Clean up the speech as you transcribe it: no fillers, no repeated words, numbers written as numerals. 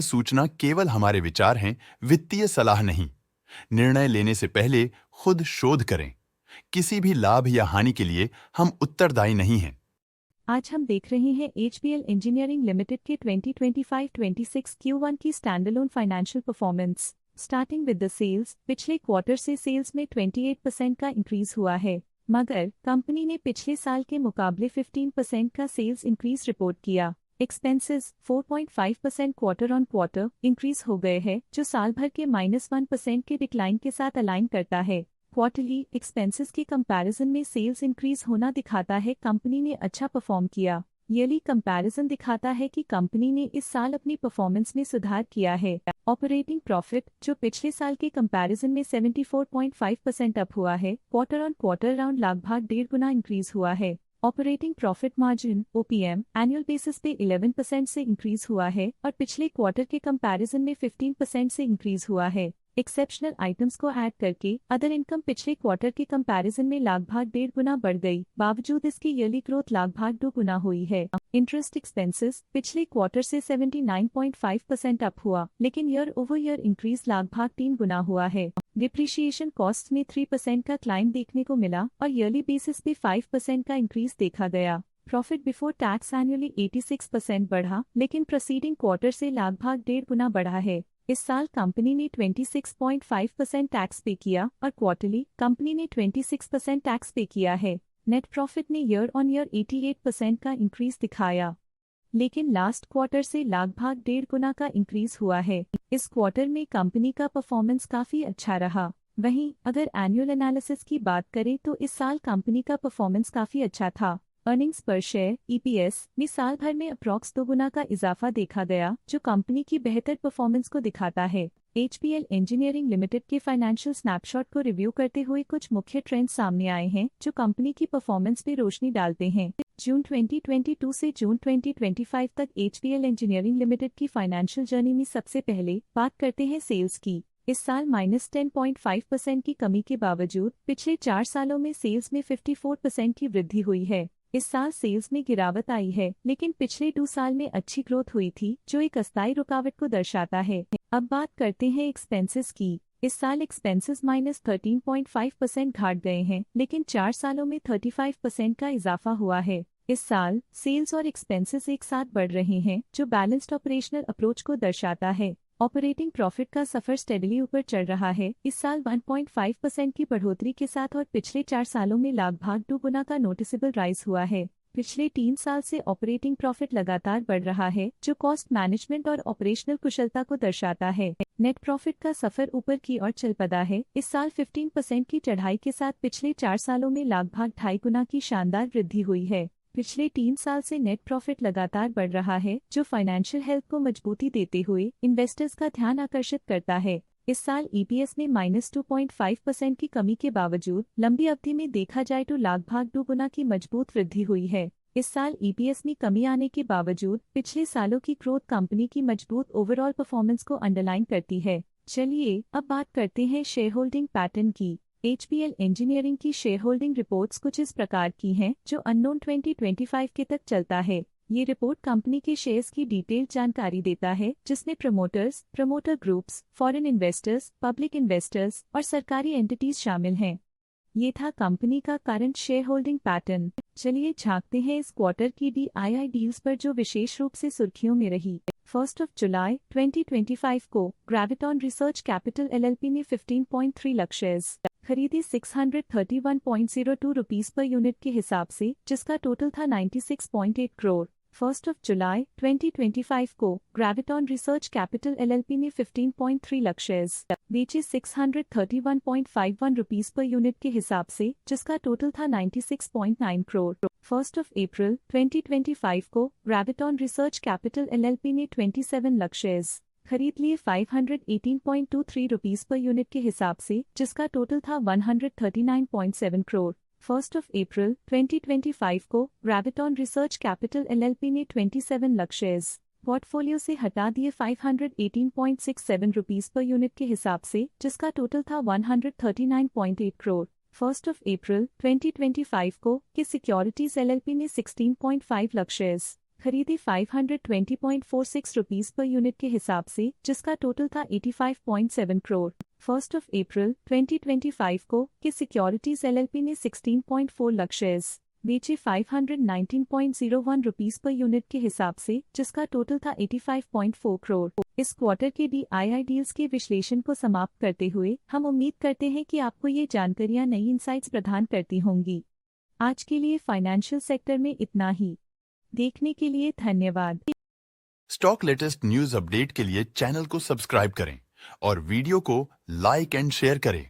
सूचना केवल हमारे विचार हैं, वित्तीय सलाह नहीं। निर्णय लेने से पहले खुद शोध करें। किसी भी लाभ या हानि के लिए हम उत्तरदायी नहीं हैं। आज हम देख रहे हैं HBL इंजीनियरिंग लिमिटेड के 2025-26 Q1 की standalone financial performance. Starting with the sales, पिछले क्वार्टर से सेल्स में 28% का इंक्रीज हुआ है, मगर कंपनी ने पिछले साल के मुकाबले 15% का सेल्स इंक्रीज रिपोर्ट किया। Expenses 4.5% quarter on quarter increase हो गए हैं, जो साल भर के -1% के डिक्लाइन के साथ अलाइन करता है। क्वार्टरली एक्सपेंसेस के कंपैरिजन में सेल्स इंक्रीज होना दिखाता है कंपनी ने अच्छा परफॉर्म किया। ईयरली कंपैरिजन दिखाता है कि कंपनी ने इस साल अपनी परफॉर्मेंस में सुधार किया है। ऑपरेटिंग प्रॉफिट, जो पिछले साल के कंपैरिजन में 74.5% अप हुआ है, क्वार्टर ऑन क्वार्टर राउंड लगभग 1.5 गुना इंक्रीज हुआ है। Operating profit margin OPM annual basis पे 11% से इंक्रीज हुआ है और पिछले क्वार्टर के कंपैरिजन में 15% से इंक्रीज हुआ है। एक्सेप्शनल आइटम्स को ऐड करके अदर इनकम पिछले क्वार्टर के कंपैरिजन में लगभग 1.5 गुना बढ़ गई, बावजूद इसकी ईयरली ग्रोथ लगभग 2 गुना हुई है। इंटरेस्ट एक्सपेंसेस पिछले क्वार्टर से 79.5% अप हुआ, लेकिन ईयर ओवर ईयर इंक्रीज लगभग 3 गुना हुआ है। डिप्रिशिएशन कॉस्ट में 3% का क्लाइम देखने को मिला और ईयरली बेसिस पे 5% का इंक्रीज देखा गया। प्रॉफिट बिफोर टैक्स एनुअली 86% बढ़ा, लेकिन प्रीसीडिंग क्वार्टर से लगभग 1.5 गुना बढ़ा है। इस साल कंपनी ने 26.5% टैक्स पे किया और क्वार्टरली कंपनी ने 26% टैक्स पे किया है। नेट प्रॉफिट ने ईयर ऑन ईयर 88% का इंक्रीज दिखाया, लेकिन लास्ट क्वार्टर से लगभग 1.5 गुना का इंक्रीज हुआ है। इस क्वार्टर में कंपनी का परफॉर्मेंस काफी अच्छा रहा। वहीं अगर एनुअल एनालिसिस की बात करें तो इस साल कंपनी का परफॉर्मेंस काफी अच्छा था। अर्निंग्स पर शेयर EPS में साल भर में अप्रॉक्स 2 गुना का इजाफा देखा गया, जो कंपनी की बेहतर परफॉर्मेंस को दिखाता है। HBL इंजीनियरिंग लिमिटेड के फाइनेंशियल स्नैपशॉट को रिव्यू करते हुए कुछ मुख्य ट्रेंड्स सामने आए हैं जो कंपनी की परफॉर्मेंस पे रोशनी डालते हैं। जून 2022 से जून 2025 तक HBL इंजीनियरिंग लिमिटेड की फाइनेंशियल जर्नी में सबसे पहले बात करते हैं सेल्स की। इस साल -10.5% की कमी के बावजूद पिछले 4 सालों में सेल्स में 54% की वृद्धि हुई है। इस साल सेल्स में गिरावट आई है, लेकिन पिछले 2 साल में अच्छी ग्रोथ हुई थी, जो एक अस्थायी रुकावट को दर्शाता है। अब बात करते हैं एक्सपेंसेस की। इस साल एक्सपेंसेस -13.5% घट गए हैं, लेकिन 4 सालों में 35% का इजाफा हुआ है। इस साल सेल्स और एक्सपेंसेस एक साथ बढ़ रहे हैं, जो बैलेंस्ड ऑपरेशनल अप्रोच को दर्शाता है। ऑपरेटिंग प्रॉफिट का सफर स्टेडली ऊपर चल रहा है, इस साल 1.5% की बढ़ोतरी के साथ और पिछले 4 सालों में लगभग 2 गुना का नोटिसेबल राइज हुआ है। पिछले 3 साल से ऑपरेटिंग प्रॉफिट लगातार बढ़ रहा है, जो कॉस्ट मैनेजमेंट और ऑपरेशनल कुशलता को दर्शाता है। नेट प्रॉफिट का सफर ऊपर की ओर चल पड़ा है, इस साल 15% की चढ़ाई के साथ पिछले 4 सालों में लगभग 2.5 गुना की शानदार वृद्धि हुई है। पिछले 3 साल से नेट प्रॉफिट लगातार बढ़ रहा है, जो फाइनेंशियल हेल्थ को मजबूती देते हुए इन्वेस्टर्स का ध्यान आकर्षित करता है। इस साल EPS में -2.5% की कमी के बावजूद लंबी अवधि में देखा जाए तो लगभग 2 गुना की मजबूत वृद्धि हुई है। इस साल EPS में कमी आने के बावजूद पिछले सालों की ग्रोथ कंपनी की मजबूत ओवरऑल परफॉर्मेंस को अंडरलाइन करती है। चलिए अब बात करते हैं शेयर होल्डिंग पैटर्न की। HBL इंजीनियरिंग की शेयर होल्डिंग रिपोर्ट्स कुछ इस प्रकार की हैं, जो अननोन 2025 के तक चलता है। ये रिपोर्ट कंपनी के शेयर्स की डिटेल्ड जानकारी देता है, जिसमें promoters, promoter groups, foreign investors, public investors और सरकारी एंटिटीज शामिल हैं। ये था कंपनी का करंट शेयर होल्डिंग पैटर्न। चलिए झांकते हैं इस क्वार्टर की DII डील्स पर, जो विशेष रूप से सुर्खियों में रही। 1 जुलाई 2025 को ग्रेविटॉन रिसर्च कैपिटल LLP ने 15.3 लाख शेयर्स खरीदी 631.02 रुपीस पर यूनिट के हिसाब से, जिसका टोटल था 96.8 करोड़। 1 जुलाई 2025 को ग्रेविटॉन रिसर्च कैपिटल LLP ने 15.3 लाख शेयर्स बेचे 631.51 रुपीस पर यूनिट के हिसाब से, जिसका टोटल था 96.9 करोड़। 1 अप्रैल 2025 को ग्रेविटॉन रिसर्च कैपिटल LLP ने 27 लाख शेयर्स खरीद लिए 518.23 रुपीस पर यूनिट के हिसाब से, जिसका टोटल था 139.7 करोड़। 1 अप्रैल 2025 को ग्रेविटॉन रिसर्च कैपिटल LLP ने 27 लाख शेयर्स पोर्टफोलियो से हटा दिए 518.67 रुपीस पर यूनिट के हिसाब से, जिसका टोटल था 139.8 करोड़। 1 अप्रैल 2025 को के सिक्योरिटीज LLP ने 16.5 लाख शेयर्स खरीदे 520.46 रुपीस पर यूनिट के हिसाब से, जिसका टोटल था 85.7 करोड़। 1 अप्रैल 2025 को के सिक्योरिटीज एलएलपी ने 16.4 लाख शेयर्स बेचे 519.01 रुपीस पर यूनिट के हिसाब से, जिसका टोटल था 85.4 करोड़। इस क्वार्टर के DII डील्स के विश्लेषण को समाप्त करते हुए हम उम्मीद करते हैं कि आपको ये जानकारियां नई इंसाइट्स प्रदान करती होंगी। आज के लिए फाइनेंशियल सेक्टर में इतना ही। देखने के लिए धन्यवाद। स्टॉक लेटेस्ट न्यूज अपडेट के लिए चैनल को सब्सक्राइब करें और वीडियो को लाइक एंड शेयर करें।